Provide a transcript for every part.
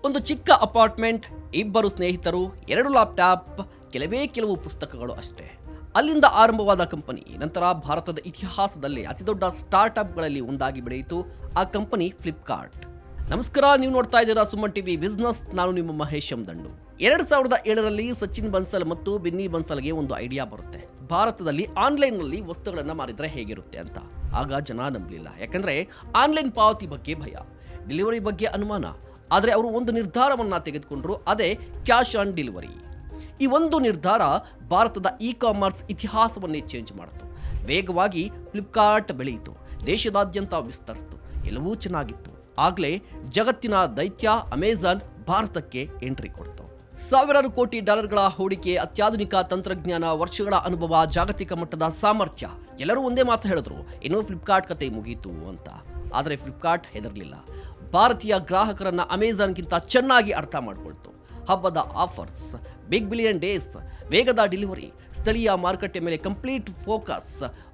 ಒಂದು ಚಿಕ್ಕ ಅಪಾರ್ಟ್ಮೆಂಟ್, ಇಬ್ಬರು ಸ್ನೇಹಿತರು, 2 ಲ್ಯಾಪ್ಟಾಪ್, ಕೆಲವು ಪುಸ್ತಕಗಳು ಅಷ್ಟೇ. ಅಲ್ಲಿಂದ ಆರಂಭವಾದ ಕಂಪನಿ ನಂತರ ಭಾರತದ ಇತಿಹಾಸದಲ್ಲಿ ಅತಿದೊಡ್ಡ ಸ್ಟಾರ್ಟ್ಅಪ್ಗಳಲ್ಲಿ ಒಂದಾಗಿ ಬೆಳೆಯಿತು. ಆ ಕಂಪನಿ ಫ್ಲಿಪ್ಕಾರ್ಟ್. ನಮಸ್ಕಾರ, ನೀವು ನೋಡ್ತಾ ಇದ್ದೀರಾ ಸುಮನ್ ಟಿವಿ ಬಿಸ್ನೆಸ್. ನಾನು ನಿಮ್ಮ ಮಹೇಶ್ ದಂಡು. 2007ರಲ್ಲಿ ಸಚಿನ್ ಬನ್ಸಲ್ ಮತ್ತು ಬಿನ್ನಿ ಬನ್ಸಲ್ಗೆ ಒಂದು ಐಡಿಯಾ ಬರುತ್ತೆ. ಭಾರತದಲ್ಲಿ ಆನ್ಲೈನ್ನಲ್ಲಿ ವಸ್ತುಗಳನ್ನು ಮಾರಿದ್ರೆ ಹೇಗಿರುತ್ತೆ ಅಂತ. ಆಗ ಜನ ನಂಬಲಿಲ್ಲ, ಯಾಕಂದ್ರೆ ಆನ್ಲೈನ್ ಪಾವತಿ ಬಗ್ಗೆ ಭಯ, ಡೆಲಿವರಿ ಬಗ್ಗೆ ಅನುಮಾನ. ಆದರೆ ಅವರು ಒಂದು ನಿರ್ಧಾರವನ್ನ ತೆಗೆದುಕೊಂಡ್ರು, ಅದೇ ಕ್ಯಾಶ್ ಆನ್ ಡೆಲಿವರಿ. ಈ ಒಂದು ನಿರ್ಧಾರ ಭಾರತದ ಇ ಕಾಮರ್ಸ್ ಇತಿಹಾಸವನ್ನೇ ಚೇಂಜ್ ಮಾಡಿತು. ವೇಗವಾಗಿ ಫ್ಲಿಪ್ಕಾರ್ಟ್ ಬೆಳೆಯಿತು, ದೇಶದಾದ್ಯಂತ ವಿಸ್ತರಿಸಿತು, ಎಲ್ಲವೂ ಚೆನ್ನಾಗಿತ್ತು. ಆಗಲೇ ಜಗತ್ತಿನ ದೈತ್ಯ ಅಮೆಜಾನ್ ಭಾರತಕ್ಕೆ ಎಂಟ್ರಿ ಕೊಡ್ತು. ಸಾವಿರಾರು ಕೋಟಿ ಡಾಲರ್ಗಳ ಹೂಡಿಕೆ, ಅತ್ಯಾಧುನಿಕ ತಂತ್ರಜ್ಞಾನ, ವರ್ಷಗಳ ಅನುಭವ, ಜಾಗತಿಕ ಮಟ್ಟದ ಸಾಮರ್ಥ್ಯ. ಎಲ್ಲರೂ ಒಂದೇ ಮಾತು ಹೇಳಿದ್ರು, ಇನ್ನೂ ಫ್ಲಿಪ್ಕಾರ್ಟ್ ಕತೆ ಮುಗೀತು ಅಂತ. ಆದರೆ ಫ್ಲಿಪ್ಕಾರ್ಟ್ ಹೆದರಲಿಲ್ಲ. ಭಾರತೀಯ ಗ್ರಾಹಕರನ್ನ ಅಮೆಜಾನ್ಗಿಂತ ಚೆನ್ನಾಗಿ ಅರ್ಥ ಮಾಡಿಕೊಳ್ತು. ಹಬ್ಬದ ಆಫರ್ಸ್, ಬಿಗ್ ಬಿಲಿಯನ್ ಡೇಸ್, ವೇಗದ ಡೆಲಿವರಿ, ಸ್ಥಳೀಯ ಮಾರುಕಟ್ಟೆ ಮೇಲೆ ಕಂಪ್ಲೀಟ್ ಫೋಕಸ್.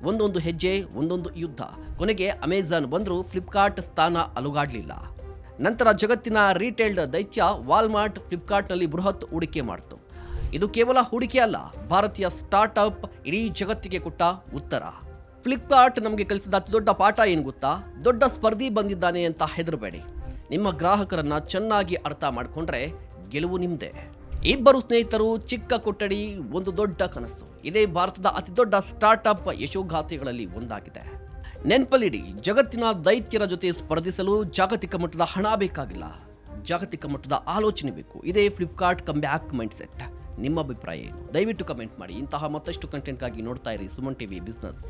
ಒಂದೊಂದು ಹೆಜ್ಜೆ ಒಂದೊಂದು ಯುದ್ಧ. ಕೊನೆಗೆ ಅಮೆಜಾನ್ ಬಂದರೂ ಫ್ಲಿಪ್ಕಾರ್ಟ್ ಸ್ಥಾನ ಅಲುಗಾಡಲಿಲ್ಲ. ನಂತರ ಜಗತ್ತಿನ ರಿಟೇಲ್ ದೈತ್ಯ ವಾಲ್ಮಾರ್ಟ್ ಫ್ಲಿಪ್ಕಾರ್ಟ್ನಲ್ಲಿ ಬೃಹತ್ ಹೂಡಿಕೆ ಮಾಡಿತು. ಇದು ಕೇವಲ ಹೂಡಿಕೆ ಅಲ್ಲ, ಭಾರತೀಯ ಸ್ಟಾರ್ಟ್ಅಪ್ ಇಡೀ ಜಗತ್ತಿಗೆ ಕೊಟ್ಟ ಉತ್ತರ. ಫ್ಲಿಪ್ಕಾರ್ಟ್ ನಮಗೆ ಕಲಿಸಿದ ಅತಿ ದೊಡ್ಡ ಪಾಠ ಏನು ಗೊತ್ತಾ? ದೊಡ್ಡ ಸ್ಪರ್ಧಿ ಬಂದಿದ್ದಾನೆ ಅಂತ ಹೆದರಬೇಡಿ. ನಿಮ್ಮ ಗ್ರಾಹಕರನ್ನ ಚೆನ್ನಾಗಿ ಅರ್ಥ ಮಾಡಿಕೊಂಡ್ರೆ ಗೆಲುವು ನಿಮ್ಮದೇ. ಇಬ್ಬರು ಸ್ನೇಹಿತರು, ಚಿಕ್ಕ ಕೊಠಡಿ, ಒಂದು ದೊಡ್ಡ ಕನಸು. ಇದೇ ಭಾರತದ ಅತಿ ದೊಡ್ಡ ಸ್ಟಾರ್ಟ್ಅಪ್ ಯಶೋಗಾಥೆಗಳಲ್ಲಿ ಒಂದಾಗಿದೆ. ನೆನ್ಪಲ್ಲಿಡಿ, ಜಗತ್ತಿನ ದೈತ್ಯರ ಜೊತೆ ಸ್ಪರ್ಧಿಸಲು ಜಾಗತಿಕ ಮಟ್ಟದ ಹಣ ಬೇಕಾಗಿಲ್ಲ, ಜಾಗತಿಕ ಮಟ್ಟದ ಆಲೋಚನೆ ಬೇಕು. ಇದೇ ಫ್ಲಿಪ್ಕಾರ್ಟ್ ಕಮ್ಬ್ಯಾಕ್ ಮೈಂಡ್ಸೆಟ್. ನಿಮ್ಮ ಅಭಿಪ್ರಾಯ ಏನು? ದಯವಿಟ್ಟು ಕಮೆಂಟ್ ಮಾಡಿ. ಇಂತಹ ಮತ್ತಷ್ಟು ಕಂಟೆಂಟ್ಗಾಗಿ ನೋಡ್ತಾ ಇರಿ ಸುಮನ್ ಟಿವಿ ಬಿಸ್ನೆಸ್.